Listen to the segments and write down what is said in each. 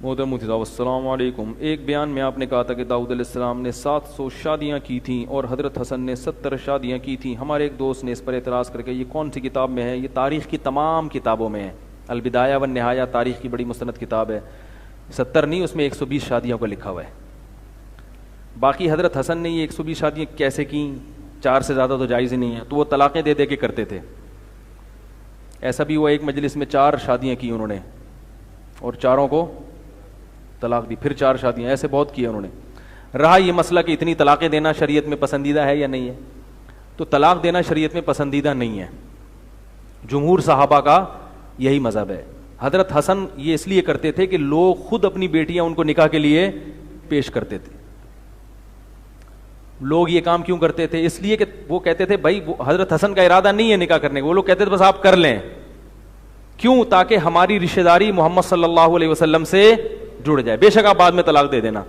محترم صاحب السلام علیکم. ایک بیان میں آپ نے کہا تھا کہ داؤد علیہ السلام نے 700 شادیاں کی تھیں اور حضرت حسن نے 70 شادیاں کی تھیں. ہمارے ایک دوست نے اس پر اعتراض کر کے یہ کون سی کتاب میں ہے؟ یہ تاریخ کی تمام کتابوں میں ہے. البدایہ والنہایہ تاریخ کی بڑی مستند کتاب ہے. 70 نہیں، اس میں 120 شادیوں کا لکھا ہوا ہے. باقی حضرت حسن نے یہ 120 شادیاں کیسے کیں؟ 4 سے زیادہ تو جائز ہی نہیں ہے. تو وہ طلاقیں دے دے کے کرتے تھے. ایسا بھی ہوا ایک مجلس میں 4 شادیاں کی انہوں نے اور چاروں کو طلاق دی، پھر 4 شادیاں، ایسے بہت کیے انہوں نے. رہا یہ مسئلہ کہ اتنی طلاقیں دینا شریعت میں پسندیدہ ہے یا نہیں ہے، تو طلاق دینا شریعت میں پسندیدہ نہیں ہے. جمہور صحابہ کا یہی مذہب ہے. حضرت حسن یہ اس لیے کرتے تھے کہ لوگ خود اپنی بیٹیاں ان کو نکاح کے لیے پیش کرتے تھے. لوگ یہ کام کیوں کرتے تھے؟ اس لیے کہ وہ کہتے تھے بھائی حضرت حسن کا ارادہ نہیں ہے نکاح کرنے کا، وہ لوگ کہتے تھے بس آپ کر لیں. کیوں؟ تاکہ ہماری رشتہ داری محمد صلی اللہ علیہ وسلم سے جڑ جائے. بے شک آپ بعد میں طلاق دے دینا.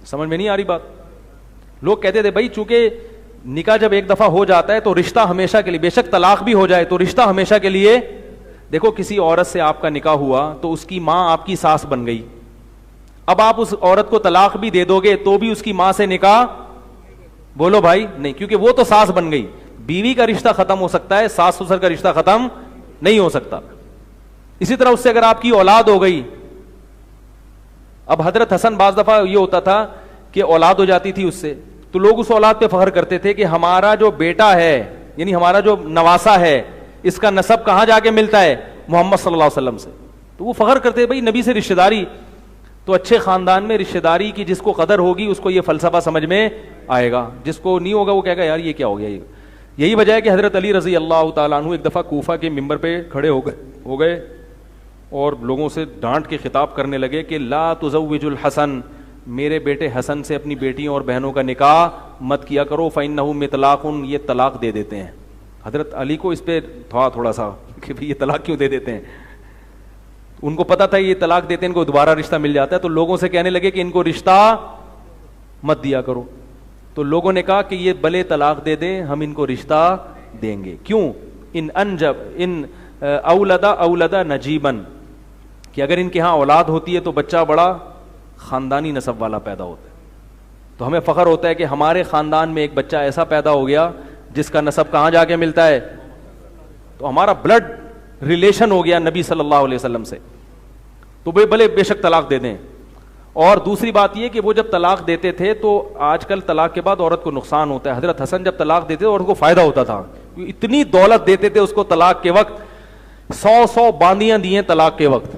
سمجھ میں نہیں آ رہی بات؟ لوگ کہتے تھے بھائی چونکہ نکاح جب ایک دفعہ ہو جاتا ہے تو رشتہ ہمیشہ کے لیے، بے شک طلاق بھی ہو جائے تو رشتہ ہمیشہ کے لیے. دیکھو کسی عورت سے آپ کا نکاح ہوا تو اس کی ماں آپ کی ساس بن گئی. اب آپ اس عورت کو طلاق بھی دے دو گے تو بھی اس کی ماں سے نکاح، بولو بھائی، نہیں، کیونکہ وہ تو ساس بن گئی. بیوی کا رشتہ ختم ہو سکتا ہے، ساس سسر کا رشتہ ختم نہیں ہو سکتا. اسی طرح اس سے اگر آپ کی اولاد ہو گئی. اب حضرت حسن بعض دفعہ یہ ہوتا تھا کہ اولاد ہو جاتی تھی اس سے، تو لوگ اس اولاد پہ فخر کرتے تھے کہ ہمارا جو بیٹا ہے، یعنی ہمارا جو نواسا ہے، اس کا نسب کہاں جا کے ملتا ہے؟ محمد صلی اللہ علیہ وسلم سے. تو وہ فخر کرتے تھے بھائی نبی سے رشتہ داری. تو اچھے خاندان میں رشتہ داری کی جس کو قدر ہوگی اس کو یہ فلسفہ سمجھ میں آئے گا، جس کو نہیں ہوگا وہ کہے گا یار یہ کیا ہو گیا. یہی وجہ ہے کہ حضرت علی رضی اللہ تعالیٰ عنہ ایک دفعہ کوفہ کے ممبر پہ کھڑے ہو گئے اور لوگوں سے ڈانٹ کے خطاب کرنے لگے کہ لا تزوج الحسن، میرے بیٹے حسن سے اپنی بیٹیوں اور بہنوں کا نکاح مت کیا کرو، فإنہ مطلاق، یہ طلاق دے دیتے ہیں. حضرت علی کو اس پہ تھوڑا سا کہ یہ طلاق کیوں دے دیتے ہیں. ان کو پتا تھا یہ طلاق دیتے ہیں ان کو دوبارہ رشتہ مل جاتا ہے، تو لوگوں سے کہنے لگے کہ ان کو رشتہ مت دیا کرو. تو لوگوں نے کہا کہ یہ بلے طلاق دے دیں، ہم ان کو رشتہ دیں گے. کیوں؟ ان اولدا نجیبن، کہ اگر ان کے ہاں اولاد ہوتی ہے تو بچہ بڑا خاندانی نسب والا پیدا ہوتا ہے. تو ہمیں فخر ہوتا ہے کہ ہمارے خاندان میں ایک بچہ ایسا پیدا ہو گیا جس کا نسب کہاں جا کے ملتا ہے، تو ہمارا بلڈ ریلیشن ہو گیا نبی صلی اللہ علیہ وسلم سے. تو بھلے بے شک طلاق دے دیں. اور دوسری بات یہ کہ وہ جب طلاق دیتے تھے تو آج کل طلاق کے بعد عورت کو نقصان ہوتا ہے. حضرت حسن جب طلاق دیتے تھے عورت کو فائدہ ہوتا تھا، اتنی دولت دیتے تھے اس کو. طلاق کے وقت 100 باندیاں دی ہیں طلاق کے وقت.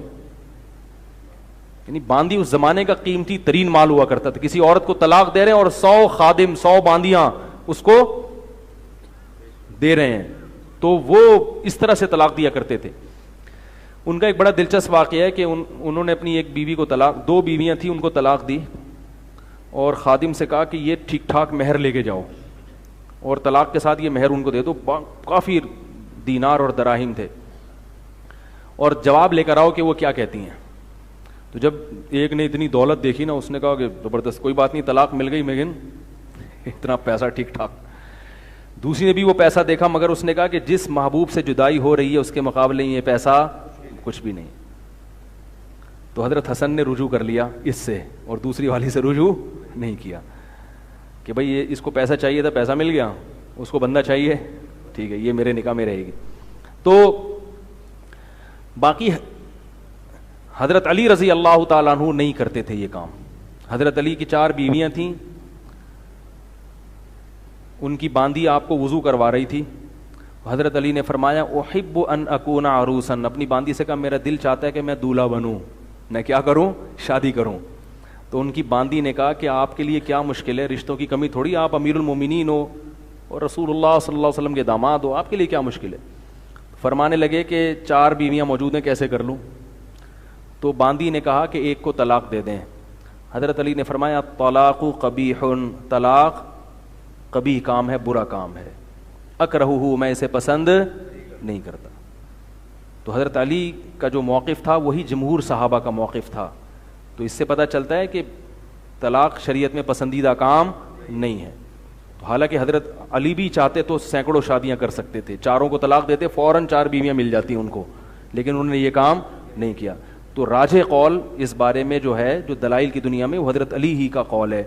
یعنی باندی اس زمانے کا قیمتی ترین مال ہوا کرتا تھا. کسی عورت کو طلاق دے رہے ہیں اور 100 خادم 100 باندیاں اس کو دے رہے ہیں، تو وہ اس طرح سے طلاق دیا کرتے تھے. ان کا ایک بڑا دلچسپ واقعہ ہے کہ انہوں نے اپنی ایک بیوی کو طلاق، 2 بیویاں تھیں ان کو طلاق دی اور خادم سے کہا کہ یہ ٹھیک ٹھاک مہر لے کے جاؤ اور طلاق کے ساتھ یہ مہر ان کو دے دو. کافی دینار اور دراہم تھے، اور جواب لے کر آؤ کہ وہ کیا کہتی ہیں. تو جب ایک نے اتنی دولت دیکھی نا، اس نے کہا کہ زبردست، کوئی بات نہیں طلاق مل گئی لیکن اتنا پیسہ ٹھیک ٹھاک. دوسری نے بھی وہ پیسہ دیکھا مگر اس نے کہا کہ جس محبوب سے جدائی ہو رہی ہے اس کے مقابلے یہ پیسہ کچھ بھی نہیں. تو حضرت حسن نے رجوع کر لیا اس سے اور دوسری والی سے رجوع نہیں کیا کہ بھائی یہ اس کو پیسہ چاہیے تھا، پیسہ مل گیا، اس کو بندہ چاہیے، ٹھیک ہے یہ میرے نکاح میں رہے گی. تو باقی حضرت علی رضی اللہ تعالیٰ عنہ نہیں کرتے تھے یہ کام. حضرت علی کی 4 بیویاں تھیں، ان کی باندی آپ کو وضو کروا رہی تھی. حضرت علی نے فرمایا احب ان اکون عروسا، اپنی باندی سے کہا میرا دل چاہتا ہے کہ میں دولہا بنوں، میں کیا کروں؟ شادی کروں. تو ان کی باندی نے کہا کہ آپ کے لیے کیا مشکل ہے، رشتوں کی کمی تھوڑی، آپ امیر المومنین ہو اور رسول اللہ صلی اللہ علیہ وسلم کے داماد ہو، آپ کے لیے کیا مشکل ہے. فرمانے لگے کہ 4 بیویاں موجود ہیں، کیسے کر لوں؟ تو باندی نے کہا کہ ایک کو طلاق دے دیں. حضرت علی نے فرمایا طلاق قبیح، طلاق قبیح کام ہے، برا کام ہے، اکرہہ، میں اسے پسند نہیں کرتا. تو حضرت علی کا جو موقف تھا وہی جمہور صحابہ کا موقف تھا. تو اس سے پتہ چلتا ہے کہ طلاق شریعت میں پسندیدہ کام نہیں ہے. تو حالانکہ حضرت علی بھی چاہتے تو سینکڑوں شادیاں کر سکتے تھے، 4 کو طلاق دیتے فوراً 4 بیویاں مل جاتی ان کو، لیکن انہوں نے یہ کام نہیں کیا. تو راجح قول اس بارے میں جو ہے, جو دلائل کی دنیا میں, وہ حضرت علی ہی کا قول ہے,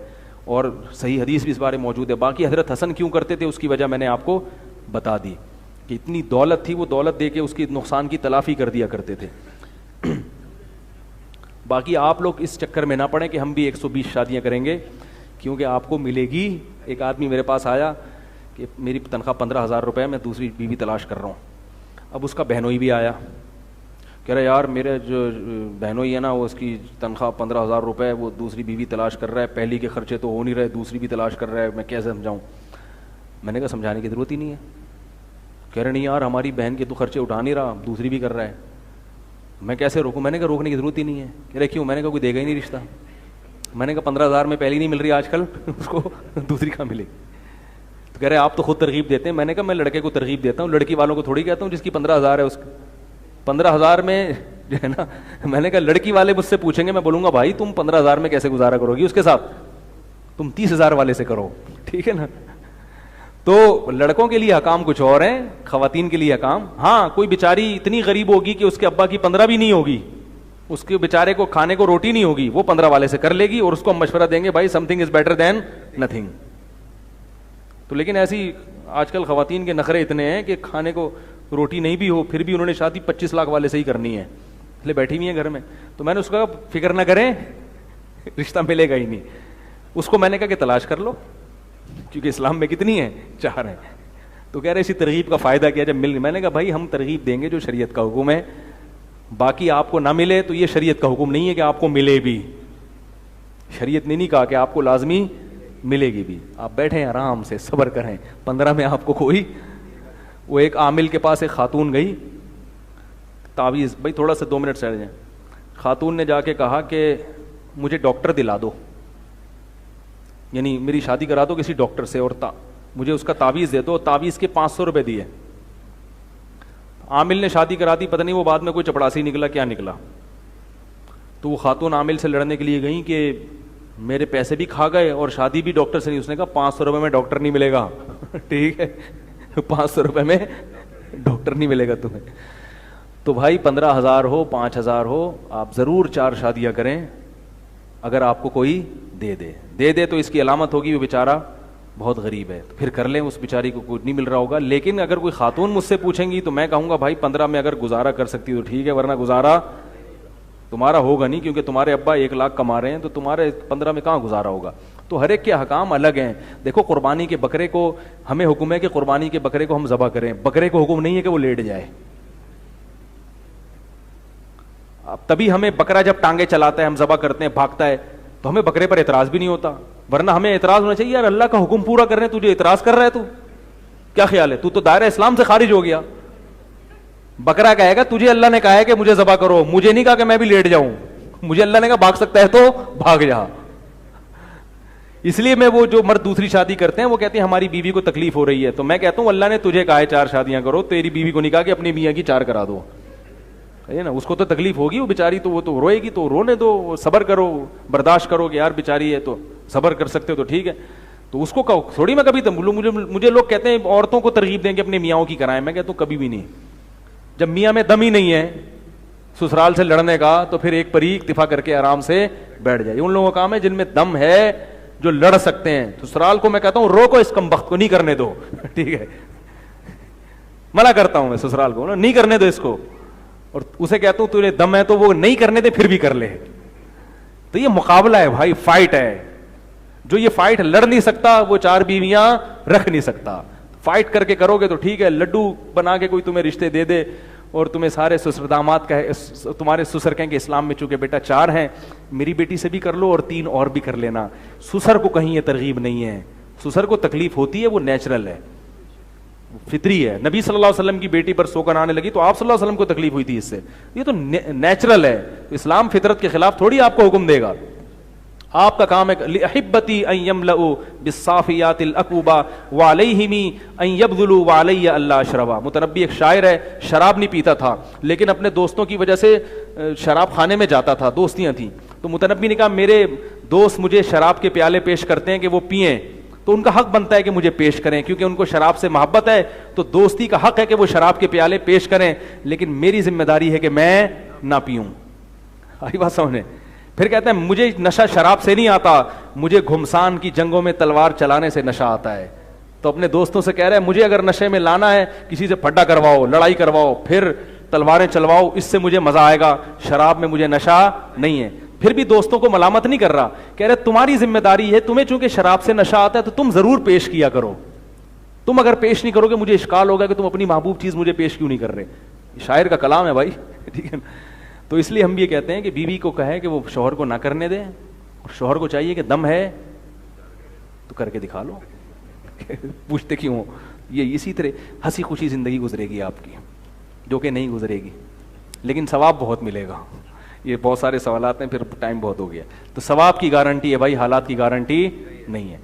اور صحیح حدیث بھی اس بارے میں موجود ہے. باقی حضرت حسن کیوں کرتے تھے اس کی وجہ میں نے آپ کو بتا دی کہ اتنی دولت تھی, وہ دولت دے کے اس کی نقصان کی تلافی کر دیا کرتے تھے. باقی آپ لوگ اس چکر میں نہ پڑیں کہ ہم بھی 120 شادیاں کریں گے, کیونکہ آپ کو ملے گی. ایک آدمی میرے پاس آیا کہ میری تنخواہ 15,000 روپے, میں دوسری بیوی تلاش کر رہا ہوں. اب اس کا بہنوئی بھی آیا, کہہ رہا یار میرے جو بہنوئی ہے نا, وہ اس کی تنخواہ 15,000 روپے, وہ دوسری بیوی تلاش کر رہا ہے, پہلی کے خرچے تو ہو نہیں رہے, دوسری بھی تلاش کر رہا ہے, میں کیسے سمجھاؤں. میں نے کہا سمجھانے کی ضرورت ہی نہیں ہے. کہہ رہے نہیں یار ہماری بہن کے تو خرچے اٹھا نہیں رہا, دوسری بھی کر رہا ہے, میں کیسے روکوں. میں نے کہا روکنے کی ضرورت ہی نہیں ہے. کہہ رہے کیوں. میں نے کہا کوئی دے گا ہی نہیں رشتہ. میں نے کہا 15,000 میں پہلی نہیں مل رہی آج کل, اس کو دوسری کہاں ملے. تو کہہ رہے آپ تو خود ترغیب دیتے ہیں. میں نے کہا میں لڑکے کو ترغیب دیتا ہوں, لڑکی والوں کو تھوڑی کہتا ہوں جس کی 15,000 ہے اس 15,000 میں جو ہے نا. میں نے کہا لڑکی والے مجھ سے پوچھیں گے, میں بولوں گا بھائی تم 15,000 میں کیسے گزارا کرو گی, اس کے ساتھ تم 30,000 والے سے کرو, ٹھیک ہے نا. تو لڑکوں کے لیے حکام کچھ اور ہیں, خواتین کے لیے حکام. ہاں کوئی بیچاری اتنی غریب ہوگی کہ اس کے ابا کی 15 بھی نہیں ہوگی, اس کے بیچارے کو کھانے کو روٹی نہیں ہوگی, وہ 15 والے سے کر لے گی, اور اس کو ہم مشورہ دیں گے بھائی some thing is better than nothing. تو لیکن ایسی آج کل خواتین کے نخرے اتنے ہیں کہ کھانے کو روٹی نہیں بھی ہو پھر بھی انہوں نے شادی 25 لاکھ والے سے ہی کرنی ہے, اس لیے بیٹھی ہوئی ہیں گھر میں. تو میں نے اس کو کہا فکر نہ کریں, رشتہ ملے گا ہی نہیں. اس کو میں نے کہا کہ تلاش کر لو, کیونکہ اسلام میں کتنی ہیں, 4 ہیں. تو کہہ رہے اسی ترغیب کا فائدہ کیا جب مل. میں نے کہا بھائی ہم ترغیب دیں گے جو شریعت کا حکم ہے, باقی آپ کو نہ ملے تو یہ شریعت کا حکم نہیں ہے کہ آپ کو ملے بھی. شریعت نے نہیں کہا کہ آپ کو لازمی ملے گی بھی. آپ بیٹھیں آرام سے صبر کریں, 15 میں آپ کو کوئی. وہ ایک عامل کے پاس ایک خاتون گئی, تعویذ, بھائی تھوڑا سا 2 منٹ سیٹ جائیں. خاتون نے جا کے کہا کہ مجھے ڈاکٹر دلا دو, یعنی میری شادی کرا دو کسی ڈاکٹر سے, اور مجھے اس کا تعویذ دے دو. تعویذ کے 500 روپے دیے. عامل نے شادی کرا دی, پتہ نہیں وہ بعد میں کوئی چپڑاسی نکلا کیا نکلا. تو وہ خاتون عامل سے لڑنے کے لیے گئیں کہ میرے پیسے بھی کھا گئے اور شادی بھی ڈاکٹر سے نہیں. اس نے کہا 500 روپے میں ڈاکٹر نہیں ملے گا. ٹھیک ہے, 500 روپے میں ڈاکٹر نہیں ملے گا تمہیں. تو بھائی 15,000 ہو 5,000 ہو, آپ ضرور 4 شادیاں کریں. اگر آپ کو کوئی دے دے تو اس کی علامت ہوگی وہ بیچارہ بہت غریب ہے, پھر کر لیں, اس بیچاری کو کچھ نہیں مل رہا ہوگا. لیکن اگر کوئی خاتون مجھ سے پوچھیں گی تو میں کہوں گا بھائی 15 میں اگر گزارا کر سکتی تو ٹھیک ہے, ورنہ گزارا تمہارا ہوگا نہیں, کیونکہ تمہارے ابا 1 لاکھ کما رہے ہیں, تو تمہارے 15 میں کہاں گزارا ہوگا. تو ہر ایک کے احکام الگ ہیں. دیکھو قربانی کے بکرے کو ہمیں حکم ہے کہ قربانی کے بکرے کو ہم ذبح کریں, بکرے کو حکم نہیں ہے کہ وہ لیٹ جائے. اب تبھی ہمیں بکرا جب ٹانگیں چلاتا ہے, ہم ذبح کرتے ہیں, بھاگتا ہے, تو ہمیں بکرے پر اعتراض بھی نہیں ہوتا. ورنہ ہمیں اعتراض ہونا چاہیے, یار اللہ کا حکم پورا کر رہے ہیں, تجھے اعتراض کر رہا ہے, تو کیا خیال ہے, تو دائرہ اسلام سے خارج ہو گیا. بکرا کہے گا تجھے اللہ نے کہا ہے کہ مجھے ذبح کرو, مجھے نہیں کہا کہ میں بھی لیٹ جاؤں, مجھے اللہ نے کہا بھاگ سکتا ہے تو بھاگ جا. اس لیے میں وہ جو مرد دوسری شادی کرتے ہیں وہ کہتے ہیں ہماری بیوی کو تکلیف ہو رہی ہے, تو میں کہتا ہوں اللہ نے تجھے کہا ہے 4 شادیاں کرو, تیری بیوی کو نہیں کہا کہ اپنی میاں کی 4 کرا دو, ہے نا. اس کو تو تکلیف ہوگی, وہ بیچاری تو وہ تو روئے گی, تو رونے دو, صبر کرو, برداشت کرو کہ یار بیچاری ہے تو صبر کر سکتے ہو تو ٹھیک ہے. تو اس کو کہو تھوڑی میں کبھی مجھے لوگ کہتے ہیں عورتوں کو ترغیب دیں کہ اپنے میاں کی کرائیں, میں کہتا ہوں کبھی بھی نہیں. جب میاں میں دم ہی نہیں ہے سسرال سے لڑنے کا, تو پھر ایک پری اکتفا کر کے آرام سے بیٹھ جائے. ان لوگوں کا کام ہے جن میں دم ہے, جو لڑ سکتے ہیں. سسرال کو میں کہتا ہوں روکو, اس کم بخت کو نہیں کرنے دو, ٹھیک ہے. منع کرتا ہوں میں سسرال کو, نہیں کرنے دو اس کو, اور اسے کہتا ہوں تجھے دم ہے تو وہ نہیں کرنے دے پھر بھی کر لے. تو یہ مقابلہ ہے بھائی, فائٹ ہے. جو یہ فائٹ لڑ نہیں سکتا وہ 4 بیویاں رکھ نہیں سکتا. فائٹ کر کے کرو گے تو ٹھیک ہے, لڈو بنا کے کوئی تمہیں رشتے دے دے اور تمہیں سارے سسر داماد کہے, تمہارے سسر کہیں کہ اسلام میں چونکہ بیٹا 4 ہیں, میری بیٹی سے بھی کر لو اور 3 اور بھی کر لینا. سسر کو کہیں یہ ترغیب نہیں ہے, سسر کو تکلیف ہوتی ہے, وہ نیچرل ہے, فطری ہے. نبی صلی اللہ علیہ وسلم کی بیٹی پر سوکن آنے لگی تو آپ صلی اللہ علیہ وسلم کو تکلیف ہوئی تھی اس سے, یہ تو نیچرل ہے. اسلام فطرت کے خلاف تھوڑی آپ کو حکم دے گا. آپ کا کام ہے لِأَحِبَّتِي أَن يَمْلَؤُوا بِالصَّافِيَاتِ الْأَكْوَبَا وَعَلَيْهِمِ أَن يَبْذُلُوا وَعَلَيَّ أَلَّا أَشْرَبَا. متنبی ایک شاعر ہے, شراب نہیں پیتا تھا لیکن اپنے دوستوں کی وجہ سے شراب خانے میں جاتا تھا, دوستیاں تھیں. تو متنبی نے کہا میرے دوست مجھے شراب کے پیالے پیش کرتے ہیں کہ وہ پئیں, تو ان کا حق بنتا ہے کہ مجھے پیش کریں, کیونکہ ان کو شراب سے محبت ہے, تو دوستی کا حق ہے کہ وہ شراب کے پیالے پیش کریں, لیکن میری ذمہ داری ہے کہ میں نہ پیوں. آئی بات سمجھنے. پھر کہتے ہیں مجھے نشہ شراب سے نہیں آتا, مجھے گھمسان کی جنگوں میں تلوار چلانے سے نشہ آتا ہے. تو اپنے دوستوں سے کہہ رہے ہیں مجھے اگر نشے میں لانا ہے کسی سے پھڈا کرواؤ, لڑائی کرواؤ, پھر تلواریں چلواؤ, اس سے مجھے مزہ آئے گا, شراب میں مجھے نشہ نہیں ہے. پھر بھی دوستوں کو ملامت نہیں کر رہا, کہہ رہے تمہاری ذمہ داری ہے, تمہیں چونکہ شراب سے نشہ آتا ہے تو تم ضرور پیش کیا کرو. تم اگر پیش نہیں کرو گے مجھے اشکال ہوگا کہ تم اپنی محبوب چیز مجھے پیش کیوں نہیں کر رہے. شاعر کا کلام ہے بھائی, ٹھیک ہے. تو اس لیے ہم یہ کہتے ہیں کہ بیوی کو کہے کہ وہ شوہر کو نہ کرنے دے, اور شوہر کو چاہیے کہ دم ہے تو کر کے دکھا لو. پوچھتے کیوں؟ یہ اسی طرح ہنسی خوشی زندگی گزرے گی آپ کی, جو کہ نہیں گزرے گی, لیکن ثواب بہت ملے گا. یہ بہت سارے سوالات ہیں, پھر ٹائم بہت ہو گیا. تو ثواب کی گارنٹی ہے بھائی, حالات کی گارنٹی نہیں ہے.